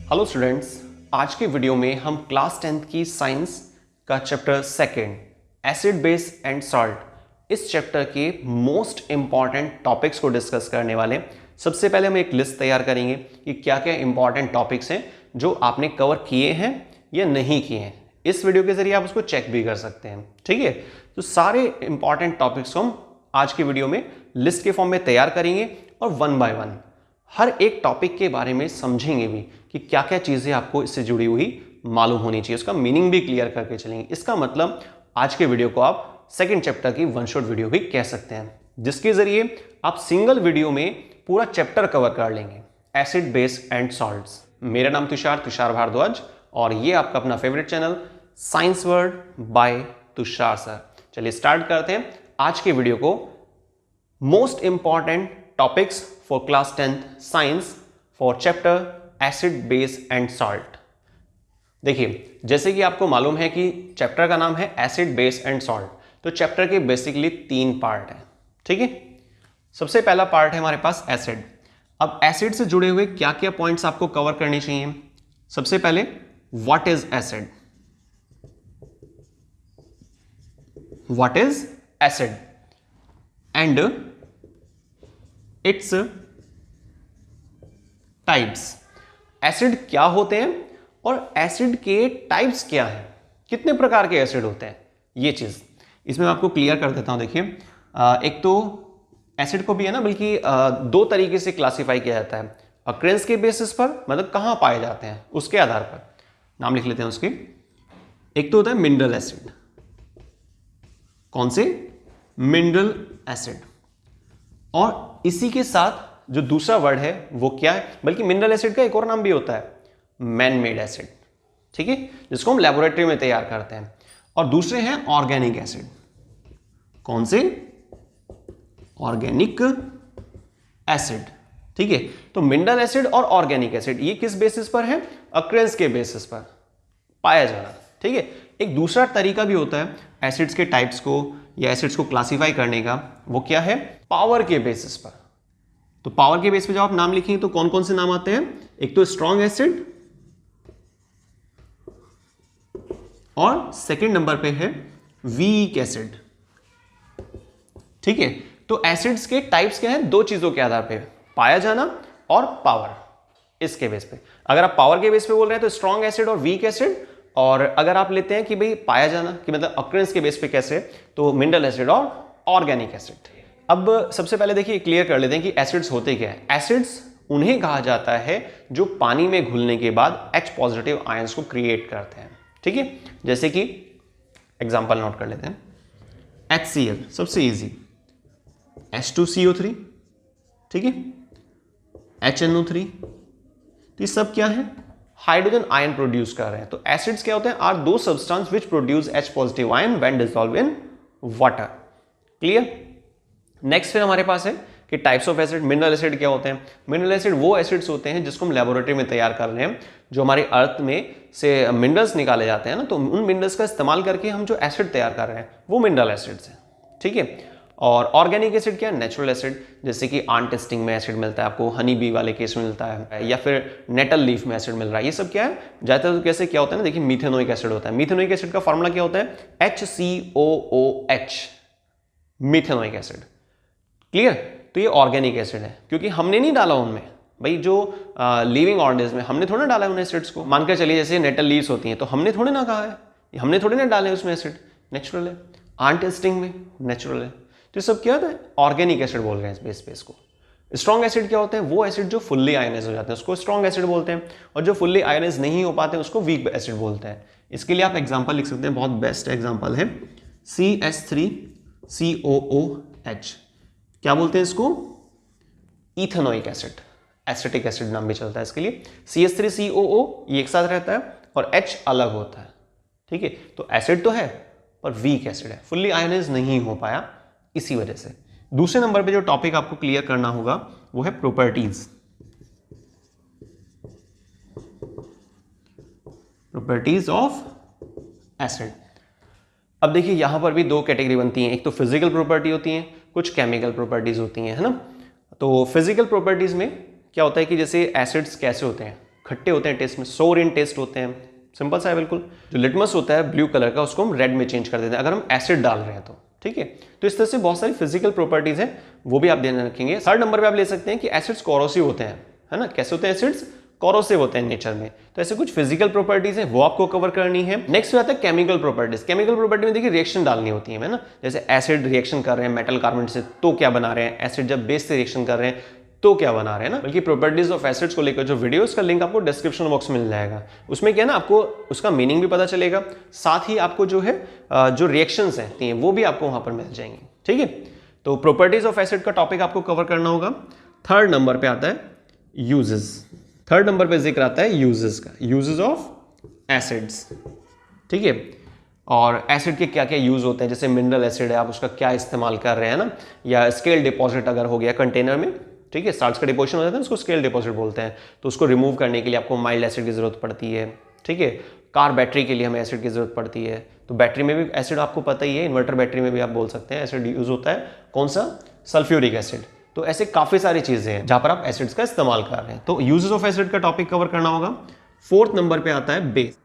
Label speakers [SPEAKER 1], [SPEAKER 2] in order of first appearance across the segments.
[SPEAKER 1] Hello students, आज के video में हम क्लास 10th की साइंस का chapter second acid base and salt इस चैप्टर के मोस्ट इंपॉर्टेंट टॉपिक्स को डिस्कस करने वाले हैं। सबसे पहले हम एक लिस्ट तैयार करेंगे कि क्या क्या इंपॉर्टेंट टॉपिक्स हैं जो आपने कवर किए हैं या नहीं किए हैं। इस वीडियो के जरिए आप उसको चेक भी कर सकते हैं। ठीक है, तो सारे इंपॉर्टेंट टॉपिक्स को हम आज के वीडियो में लिस्ट के फॉर्म में तैयार करेंगे और वन बाय वन हर एक टॉपिक के बारे में समझेंगे भी कि क्या क्या चीजें आपको इससे जुड़ी हुई मालूम होनी चाहिए, उसका मीनिंग भी क्लियर करके चलेंगे। इसका मतलब आज के वीडियो को आप सेकंड चैप्टर की वन शॉट वीडियो भी कह सकते हैं, जिसके जरिए आप सिंगल वीडियो में पूरा चैप्टर कवर कर लेंगे, एसिड बेस एंड सॉल्ट्स। मेरा नाम तुषार भारद्वाज और ये आपका अपना favourite channel science world by Tushar sir. चलिए स्टार्ट करते हैं आज के वीडियो को। Most important topics for class 10th science for chapter acid base and salt। देखिए, जैसे कि आपको मालूम है कि चैप्टर का नाम है एसिड बेस एंड सॉल्ट, तो चैप्टर के बेसिकली 3 पार्ट हैं। ठीक है, सबसे पहला पार्ट है हमारे पास एसिड। अब एसिड से जुड़े हुए क्या क्या पॉइंट्स आपको कवर करने चाहिए। सबसे पहले what is acid, what is acid and its types. Acid क्या होते हैं और एसिड के टाइप्स क्या हैं, कितने प्रकार के एसिड होते हैं, ये चीज इसमें मैं आपको क्लियर कर देता हूं। देखिए, एक तो एसिड को भी है ना, बल्कि 2 तरीके से क्लासिफाई किया जाता है। अक्रेंस के बेसिस पर, मतलब कहां पाए जाते हैं उसके आधार पर नाम लिख लेते हैं उसके। एक तो होता है मिनरल एसिड। कौन से? Mineral acid. और इसी के साथ जो दूसरा वर्ड है वो क्या है, बल्कि मिनरल एसिड का एक और नाम भी होता है मैन मेड एसिड। ठीक है, जिसको हम लेबोरेटरी में तैयार करते हैं। और दूसरे हैं ऑर्गेनिक एसिड। कौन से? Organic acid. ठीक है, तो मिनरल एसिड और ऑर्गेनिक एसिड ये किस बेसिस पर है? अक्रेंस के बेसिस पर पाया जाना। ठीक है, एक दूसरा तरीका भी होता है एसिड्स के टाइप्स को या एसिड्स को क्लासिफाई करने का, वो क्या है? पावर के बेसिस पर। तो पावर के बेस पे जब आप नाम लिखेंगे तो कौन कौन से नाम आते हैं? एक तो स्ट्रॉन्ग एसिड और सेकंड नंबर पे है वीक एसिड। ठीक है, तो एसिड्स के टाइप्स क्या हैं? 2 चीजों के आधार पे, पाया जाना और पावर। इसके बेस पे, अगर आप पावर के बेस पे बोल रहे हैं तो स्ट्रॉन्ग एसिड और वीक एसिड, और अगर आप लेते हैं कि भाई पाया जाना कि मतलब अक्रेंस के बेस पे कैसे, तो मिनरल एसिड और ऑर्गेनिक एसिड। अब सबसे पहले देखिए क्लियर कर लेते हैं कि एसिड्स होते क्या है। एसिड्स उन्हें कहा जाता है जो पानी में घुलने के बाद H पॉजिटिव आयंस को क्रिएट करते हैं। ठीक है, जैसे कि एग्जांपल नोट कर लेते हैं। HCl सबसे इजी, H2CO3, ठीक है, HNO3, तो ये सब क्या है? हाइड्रोजन आयन प्रोड्यूस कर रहे हैं। तो एसिड्स क्या होते हैं? आर दो substance which produce H positive ion when dissolve in water. Clear? Next फिर हमारे पास है कि types of acid. Mineral acid क्या होते हैं? मिनरल एसिड वो एसिड्स होते हैं जिसको हम लेबोरेटरी में तैयार कर रहे हैं, जो हमारे अर्थ में से मिनरल्स निकाले जाते हैं ना, तो उन मिनरल्स का इस्तेमाल करके हम जो एसिड तैयार कर रहे हैं वो मिनरल एसिड्स हैं। ठीक है, और ऑर्गेनिक एसिड क्या है? नेचुरल एसिड, जैसे कि आंट टेस्टिंग में एसिड मिलता है आपको, हनी बी वाले केस में मिलता है, या फिर नेटल लीफ में एसिड मिल रहा है। ये सब क्या है? ज्यादातर कैसे क्या होता है ना, देखिए मिथेनोइक एसिड होता है। मिथेनोइक एसिड का फॉर्मूला क्या होता है? HCOOH, methanoic acid. क्लियर? तो ये ऑर्गेनिक एसिड है, क्योंकि हमने नहीं डाला उनमें, भाई जो लिविंग ऑर्गेनिज्म में हमने थोड़ा डाला है उन एसिड्स को। मानकर चलिए जैसे नेटल लीव्स होती हैं, तो हमने थोड़े ना कहा है, हमने थोड़े ना डाले उसमें एसिड, नेचुरल है। आंट टेस्टिंग में नेचुरल है। तो ये सब क्या होता है? ऑर्गेनिक एसिड बोल रहे हैं इस बेस को। स्ट्रॉन्ग एसिड क्या होते हैं? वो एसिड जो फुल्ली आयनाइज हो जाते हैं उसको स्ट्रॉन्ग एसिड बोलते हैं, और जो फुल्ली आयनाइज नहीं हो पाते उसको वीक एसिड बोलते हैं। इसके लिए आप एग्जाम्पल लिख सकते हैं, बहुत बेस्ट एग्जाम्पल है CH3COOH। क्या बोलते हैं इसको? इथेनोइक एसिड, एसिटिक एसिड नाम भी चलता है इसके लिए। CH3COO ये एक साथ रहता है और H अलग होता है। ठीक है, तो एसिड तो है पर वीक एसिड है, फुल्ली आयनाइज नहीं हो पाया, इसी वजह से। दूसरे नंबर पे जो टॉपिक आपको क्लियर करना होगा वो है प्रॉपर्टीज। Properties of acid. अब देखिए यहां पर भी 2 कैटेगरी बनती हैं, एक तो फिजिकल प्रॉपर्टी होती है, कुछ केमिकल प्रॉपर्टीज होती हैं, है ना। तो फिजिकल प्रॉपर्टीज में क्या होता है कि जैसे एसिड्स कैसे होते हैं, खट्टे होते हैं टेस्ट में, सोर इन टेस्ट होते हैं। सिंपल सा है बिल्कुल। जो लिटमस होता है ब्लू कलर का, उसको हम रेड में चेंज कर देते हैं अगर हम एसिड डाल रहे हैं तो, ठीक है। तो इस तरह से बहुत सारी फिजिकल प्रॉपर्टीज हैं, वो भी आप ध्यान रखेंगे। थर्ड नंबर पे आप ले सकते हैं कि एसिड्स कोरोसिव होते हैं, है ना। कैसे होते हैं एसिड्स? कोरोसिव होते हैं नेचर में। तो ऐसे कुछ फिजिकल प्रॉपर्टीज हैं, वो आपको कवर करनी है। नेक्स्ट आता है केमिकल प्रॉपर्टीज। केमिकल प्रॉपर्टी में देखिए रिएक्शन डालनी होती है ना, जैसे एसिड रिएक्शन कर रहे हैं मेटल कार्बोनेट से तो क्या बना रहे हैं, एसिड जब बेस से रिएक्शन कर रहे हैं तो क्या बना रहे हैं ना। बल्कि प्रॉपर्टीज ऑफ एसिड्स को लेकर जो वीडियो, उसका लिंक आपको डिस्क्रिप्शन बॉक्स में मिल जाएगा। उसमें क्या है ना, आपको उसका मीनिंग भी पता चलेगा, साथ ही आपको जो है जो रिएक्शंस हैं वो भी आपको वहां पर मिल जाएंगे, ठीक है। तो प्रॉपर्टीज ऑफ एसिड का टॉपिक आपको कवर करना होगा। थर्ड नंबर पे आता है यूजेस। थर्ड नंबर पे जिक्र आता है यूजेस का, यूजेस ऑफ एसिड्स, ठीक है। और एसिड के क्या क्या यूज होते हैं, जैसे मिनरल एसिड है, आप उसका क्या इस्तेमाल कर रहे हैं ना, या स्केल डिपॉजिट अगर हो गया कंटेनर में, ठीक है, साल्ट्स का डिपोजिशन हो जाता है, उसको स्केल डिपॉजिट बोलते हैं। तो उसको रिमूव करने के लिए आपको माइल्ड एसिड की जरूरत पड़ती है, ठीक है। कार बैटरी के लिए हमें एसिड की जरूरत पड़ती है, तो बैटरी में भी एसिड आपको पता ही है, इन्वर्टर बैटरी में भी आप बोल सकते हैं एसिड यूज होता है। कौन सा? Sulphuric acid. तो ऐसे काफी सारी चीजें हैं जहां पर आप एसिड्स का इस्तेमाल कर रहे हैं। तो यूजेस ऑफ एसिड का टॉपिक कवर करना होगा। फोर्थ नंबर पे आता है बेस।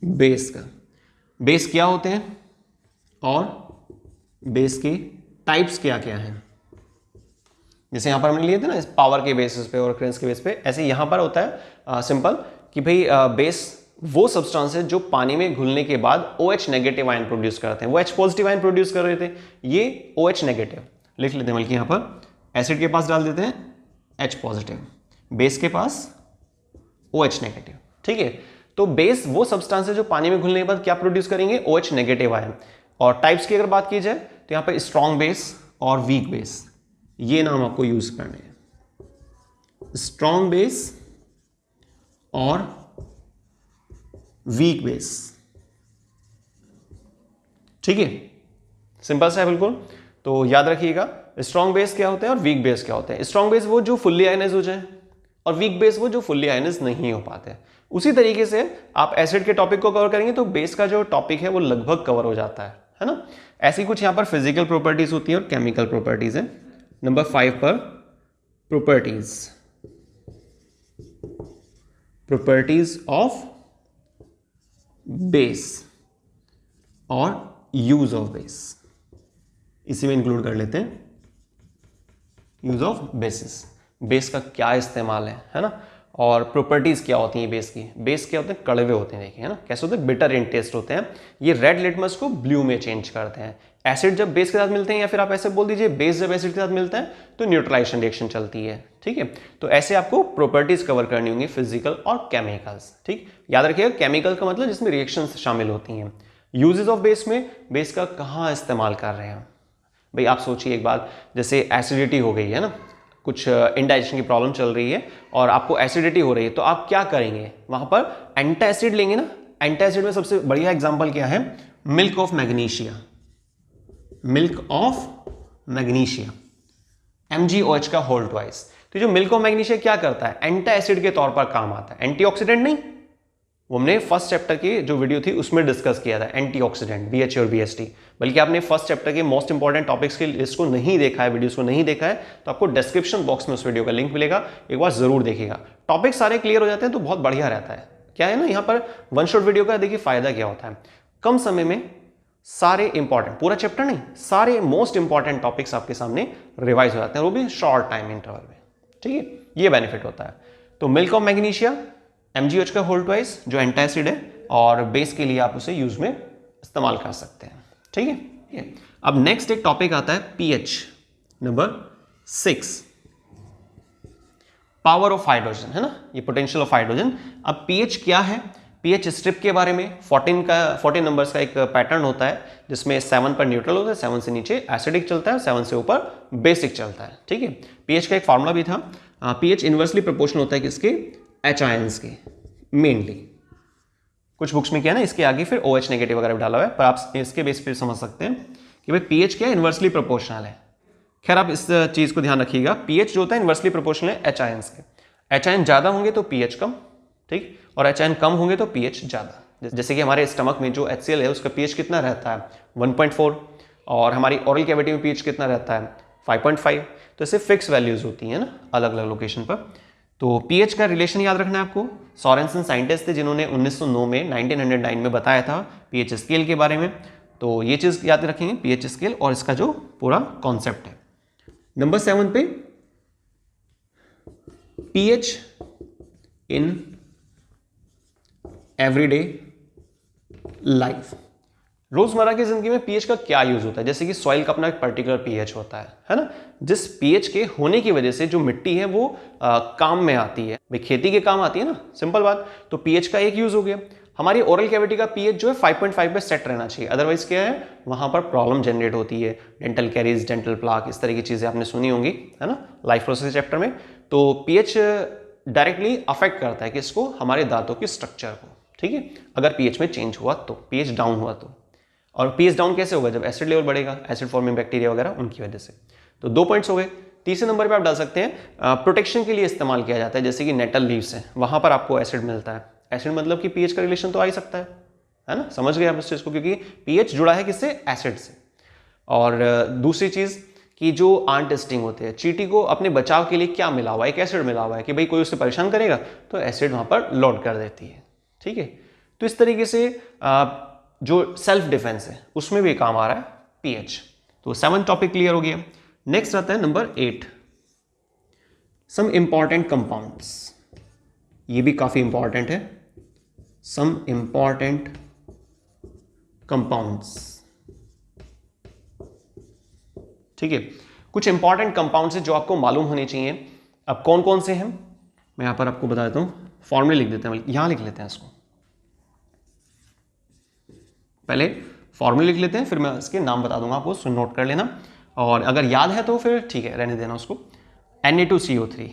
[SPEAKER 1] बेस का, बेस क्या होते हैं और बेस की टाइप्स क्या क्या हैं। जैसे यहां पर हमने लिए थे ना पावर के बेसिस पे और ओकरेंस के बेस पे, ऐसे यहां पर होता है सिंपल कि भाई बेस वो सब्सटेंस है जो पानी में घुलने के बाद OH नेगेटिव आयन प्रोड्यूस करते हैं। वो H पॉजिटिव आयन प्रोड्यूस कर रहे थे, ये OH नेगेटिव लिख लेते हैं, बल्कि यहां पर एसिड के पास डाल देते हैं H पॉजिटिव, बेस के पास OH नेगेटिव, ठीक है। तो बेस वो सब्सटेंस है जो पानी में घुलने के बाद क्या प्रोड्यूस करेंगे? OH negative ion. और टाइप्स की अगर बात की जाए तो यहां पर स्ट्रॉन्ग बेस और वीक बेस, ये नाम आपको यूज करने हैं। स्ट्रॉन्ग बेस और वीक बेस, ठीक है। सिंपल सा है बिल्कुल। तो याद रखिएगा स्ट्रॉन्ग बेस क्या होते हैं और वीक बेस क्या होते हैं। स्ट्रॉन्ग बेस वो जो फुल्ली आयनाइज हो जाए, और वीक बेस वो जो फुल्ली आयनाइज नहीं हो पाते। उसी तरीके से आप एसिड के टॉपिक को कवर करेंगे तो बेस का जो टॉपिक है वो लगभग कवर हो जाता है ना। ऐसी कुछ यहां पर फिजिकल प्रॉपर्टीज होती है और केमिकल प्रॉपर्टीज है। नंबर 5 पर प्रॉपर्टीज, प्रॉपर्टीज ऑफ बेस और यूज ऑफ बेस, इसी में इंक्लूड कर लेते हैं यूज ऑफ बेसिस। बेस का क्या इस्तेमाल है ना। और प्रॉपर्टीज क्या होती हैं बेस की। बेस क्या होते हैं? कड़वे होते हैं, देखिए है ना, कैसे होते हैं? बिटर इन टेस्ट होते हैं। ये रेड लिटमस को ब्लू में चेंज करते हैं। एसिड जब बेस के साथ मिलते हैं, या फिर आप ऐसे बोल दीजिए बेस जब एसिड के साथ मिलता है तो न्यूट्रलाइजेशन रिएक्शन चलती है, ठीक है। तो ऐसे आपको प्रॉपर्टीज कवर करनी होंगी, फिजिकल और केमिकल्स, ठीक। याद रखिएगा केमिकल का मतलब जिसमें रिएक्शंस शामिल होती हैं। यूजेस ऑफ बेस में बेस का कहाँ इस्तेमाल कर रहे हैं भाई। आप सोचिए एक बात, जैसे एसिडिटी हो गई है ना, कुछ इंडाइजेशन की प्रॉब्लम चल रही है और आपको एसिडिटी हो रही है, तो आप क्या करेंगे? वहां पर एंटासिड लेंगे ना। एंटासिड में सबसे बढ़िया एग्जांपल क्या है? Milk of magnesia. Milk of magnesia, MgOH का होल ट्वाइस। तो जो मिल्क ऑफ मैग्नीशिया क्या करता है? एंटासिड के तौर पर काम आता है, एंटीऑक्सीडेंट नहीं। वो हमने फर्स्ट चैप्टर की जो वीडियो थी उसमें डिस्कस किया था, एंटीऑक्सीडेंट BHA और BST। बल्कि आपने फर्स्ट चैप्टर के मोस्ट इंपॉर्टेंट टॉपिक्स की लिस्ट को नहीं देखा है, वीडियोस को नहीं देखा है, तो आपको डिस्क्रिप्शन बॉक्स में उस वीडियो का लिंक मिलेगा, एक बार जरूर देखिएगा। टॉपिक सारे क्लियर हो जाते हैं तो बहुत बढ़िया रहता है। क्या है ना, यहाँ पर वन शॉट वीडियो का देखिए फायदा क्या होता है, कम समय में सारे इंपॉर्टेंट, पूरा चैप्टर नहीं, सारे मोस्ट इंपॉर्टेंट टॉपिक्स आपके सामने रिवाइज हो जाते हैं, वो भी शॉर्ट टाइम इंटरवल में, ठीक है। ये बेनिफिट होता है। तो मिल्क ऑफ मैग्नीशिया, MgOH का होल ट्वाइस जो एंटासिड है, और बेस के लिए आप उसे यूज में इस्तेमाल कर सकते हैं, ठीक है। अब नेक्स्ट एक टॉपिक आता है pH, number 6, power of hydrogen, है ना, ये पोटेंशियल ऑफ हाइड्रोजन। अब pH क्या है? pH स्ट्रिप के बारे में 14 नंबर्स का एक पैटर्न होता है, जिसमें 7 पर न्यूट्रल होता है, 7 से नीचे एसिडिक चलता है, 7 से ऊपर बेसिक चलता है, ठीक है। pH का एक फार्मूला भी था। pH इनवर्सली प्रोपोर्शनल होता है किसके? H आयंस के, मेनली। कुछ बुक्स में क्या है ना, इसके आगे फिर OH नेगेटिव वगैरह डाला हुआ है, पर आप इसके बेस पे समझ सकते हैं कि भाई pH क्या है? इनवर्सली प्रोपोर्शनल है। खैर आप इस चीज को ध्यान रखिएगा, pH जो होता है इनवर्सली प्रोपोर्शनल है H आयंस के। H आयन ज्यादा होंगे तो pH कम, ठीक, और H आयन कम होंगे तो pH ज्यादा। जैसे कि हमारे स्टमक में जो HCl है उसका pH कितना रहता है? 1.4, और हमारी ओरल कैविटी में pH कितना रहता है? 5.5। तो ऐसे फिक्स वैल्यूज होती हैं ना अलग अलग लोकेशन पर। तो पीएच का रिलेशन याद रखना है आपको। सोरेनसन साइंटिस्ट थे जिन्होंने 1909 में 1909 में बताया था पीएच स्केल के बारे में। तो ये चीज़ याद रखेंगे, पीएच स्केल और इसका जो पूरा कॉन्सेप्ट है। नंबर 7 पे पीएच इन एवरीडे लाइफ। रोजमर्रा की जिंदगी में पीएच का क्या यूज होता है? जैसे कि सॉइल का अपना एक पर्टिकुलर पीएच होता है ना, जिस पीएच के होने की वजह से जो मिट्टी है वो काम में आती है, भाई खेती के काम आती है ना, सिंपल बात। तो पीएच का एक यूज हो गया। हमारी ओरल कैविटी का पीएच जो है 5.5 पे सेट रहना चाहिए, अदरवाइज क्या है वहां पर प्रॉब्लम जनरेट होती है, डेंटल कैरीज, डेंटल प्लाक, इस तरह की चीजें आपने सुनी होंगी, है ना, लाइफ प्रोसेस चैप्टर में। तो पीएच डायरेक्टली अफेक्ट करता है किसको? हमारे दांतों के स्ट्रक्चर को, ठीक है, अगर पीएच में चेंज हुआ तो, पीएच डाउन हुआ तो। और पीएच डाउन कैसे होगा? जब एसिड लेवल बढ़ेगा, एसिड फॉर्मिंग बैक्टीरिया वगैरह उनकी वजह से। तो 2 पॉइंट्स हो गए। तीसरे नंबर पे आप डाल सकते हैं प्रोटेक्शन के लिए इस्तेमाल किया जाता है, जैसे कि नेटल लीव्स है, वहां पर आपको एसिड मिलता है। एसिड मतलब कि पीएच का रिलेशन तो आ ही सकता है ना, समझ गए आप इस चीज को, क्योंकि पीएच जुड़ा है किससे? एसिड से। और दूसरी चीज कि जो आंट स्टिंग होते हैं, चींटी को अपने बचाव के लिए क्या मिला हुआ है? एक एसिड मिला हुआ है कि भाई कोई उसे परेशान करेगा तो एसिड वहां पर लोड कर देती है, ठीक है। तो इस तरीके से जो सेल्फ डिफेंस है उसमें भी काम आ रहा है पीएच। तो 7 टॉपिक क्लियर हो गया। नेक्स्ट आता है नंबर 8, सम इंपॉर्टेंट कंपाउंड्स। ये भी काफी इंपॉर्टेंट है, सम इंपॉर्टेंट कंपाउंड्स, ठीक है। कुछ इंपॉर्टेंट कंपाउंड्स हैं जो आपको मालूम होने चाहिए। अब कौन कौन से हैं मैं यहां पर आपको बता देता हूं, फॉर्मूले लिख देते हैं, यहां लिख लेते हैं इसको, पहले फॉर्मूले लिख लेते हैं, फिर मैं इसके नाम बता दूंगा, आपको उसको नोट कर लेना, और अगर याद है तो फिर ठीक है, रहने देना उसको। Na2CO3,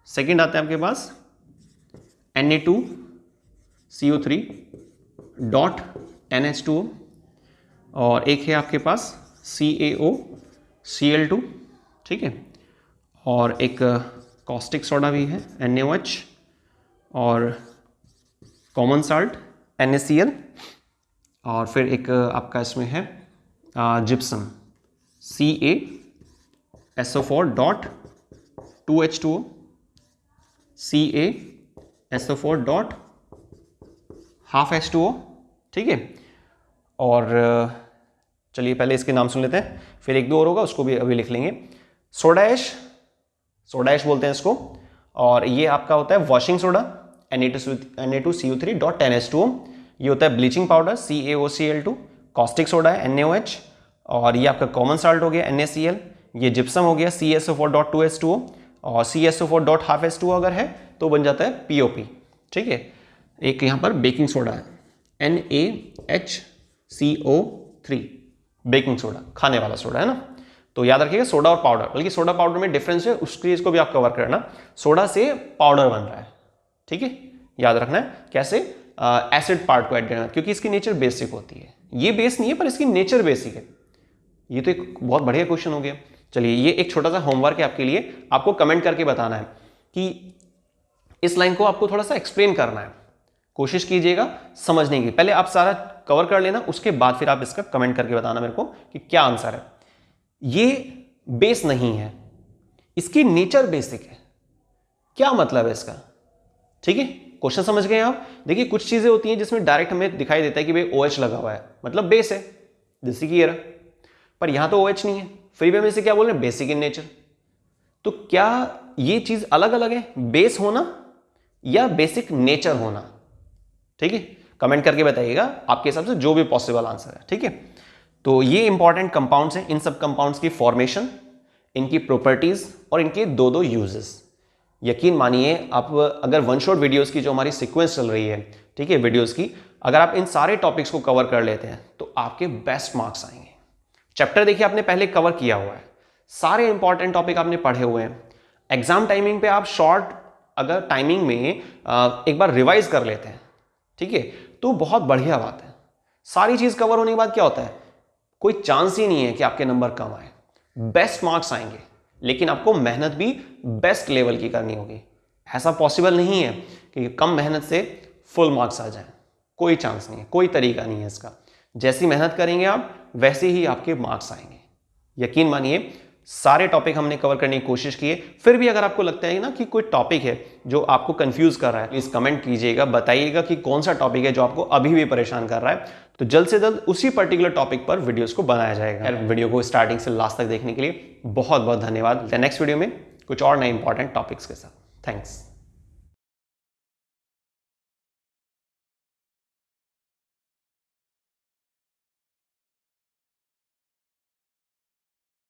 [SPEAKER 1] सेकेंड आता है आपके पास Na2CO3 डॉट NH2O, और एक है आपके पास CaOCl2, ठीक है, और एक कॉस्टिक सोडा भी है NaOH, और कॉमन साल्ट NaCl, और फिर एक आपका इसमें है gypsum CaSO4 dot 2H2O, CaSO4 dot half H2O, ठीक है। और चलिए पहले इसके नाम सुन लेते हैं, फिर एक दो और होगा उसको भी अभी लिख लेंगे। सोडा ऐश बोलते हैं इसको, और ये आपका होता है washing soda Na2CO3 dot 10H2O, ये होता है bleaching powder CaOCl2, caustic soda है NaOH, और ये आपका कॉमन साल्ट हो गया NaCl, ये जिप्सम हो गया CaSO4.2H2O, और CaSO4.5H2O अगर है तो बन जाता है POP, ठीक है। एक यहाँ पर बेकिंग सोडा है NaHCO3, बेकिंग सोडा, खाने वाला सोडा है ना। तो याद रखिएगा सोडा और पाउडर, बल्कि सोडा पाउडर में डिफरेंस है, उस चीज को भी आप कवर करना। सोडा से पाउडर बन रहा है, ठीक है, याद रखना है कैसे, एसिड पार्ट को ऐड करना, क्योंकि इसकी नेचर बेसिक होती है। ये बेस नहीं है पर इसकी नेचर बेसिक है। ये तो एक बहुत बढ़िया क्वेश्चन हो गया। चलिए ये एक छोटा सा होमवर्क है आपके लिए, आपको कमेंट करके बताना है कि इस लाइन को आपको थोड़ा सा एक्सप्लेन करना है, कोशिश कीजिएगा समझने की। पहले आप सारा कवर कर लेना, उसके बाद फिर आप इसका कमेंट करके बताना मेरे को कि क्या आंसर है। ये बेस नहीं है, इसकी नेचर बेसिक है। क्या मतलब है इसका, ठीक है, क्वेश्चन समझ गए आप। देखिए कुछ चीजें होती हैं जिसमें डायरेक्ट हमें दिखाई देता है कि भाई OH लगा हुआ है, मतलब बेस है, जैसे कि ये रहा, पर यहां तो OH नहीं है, फिर भी हम इसे क्या बोल रहे हैं, बेसिक इन नेचर। तो क्या ये चीज अलग अलग है, बेस होना या बेसिक नेचर होना, ठीक है, कमेंट करके बताइएगा आपके हिसाब से जो भी पॉसिबल आंसर है, ठीक है। तो ये इंपॉर्टेंट कंपाउंड्स हैं, इन सब कंपाउंड्स की फॉर्मेशन, इनकी प्रॉपर्टीज और इनके दो यूजेस। यकीन मानिए आप अगर वन शॉट वीडियोस की जो हमारी सीक्वेंस चल रही है, ठीक है, वीडियोस की, अगर आप इन सारे टॉपिक्स को कवर कर लेते हैं तो आपके बेस्ट मार्क्स आएंगे। चैप्टर देखिए आपने पहले कवर किया हुआ है, सारे इंपॉर्टेंट टॉपिक आपने पढ़े हुए हैं। एग्जाम टाइमिंग पे आप शॉर्ट अगर टाइमिंग में एक बार रिवाइज कर लेते हैं, ठीक है, तो बहुत बढ़िया बात है। सारी चीज कवर होने के बाद क्या होता है, कोई चांस ही नहीं है कि आपके नंबर कम आए, बेस्ट मार्क्स आएंगे, लेकिन आपको मेहनत भी बेस्ट लेवल की करनी होगी। ऐसा पॉसिबल नहीं है कि कम मेहनत से फुल मार्क्स आ जाएं, कोई चांस नहीं है, कोई तरीका नहीं है इसका। जैसी मेहनत करेंगे आप वैसे ही आपके मार्क्स आएंगे, यकीन मानिए। सारे टॉपिक हमने कवर करने की कोशिश की है। फिर भी अगर आपको लगता है ना कि कोई टॉपिक है जो आपको कंफ्यूज कर रहा है, प्लीज कमेंट कीजिएगा, बताइएगा कि कौन सा टॉपिक है जो आपको अभी भी परेशान कर रहा है, तो जल्द से जल्द उसी पर्टिकुलर टॉपिक पर वीडियोस को बनाया जाएगा। वीडियो को स्टार्टिंग से लास्ट तक देखने के लिए बहुत बहुत धन्यवाद। नेक्स्ट वीडियो में कुछ और नए इंपॉर्टेंट टॉपिक्स के साथ। थैंक्स।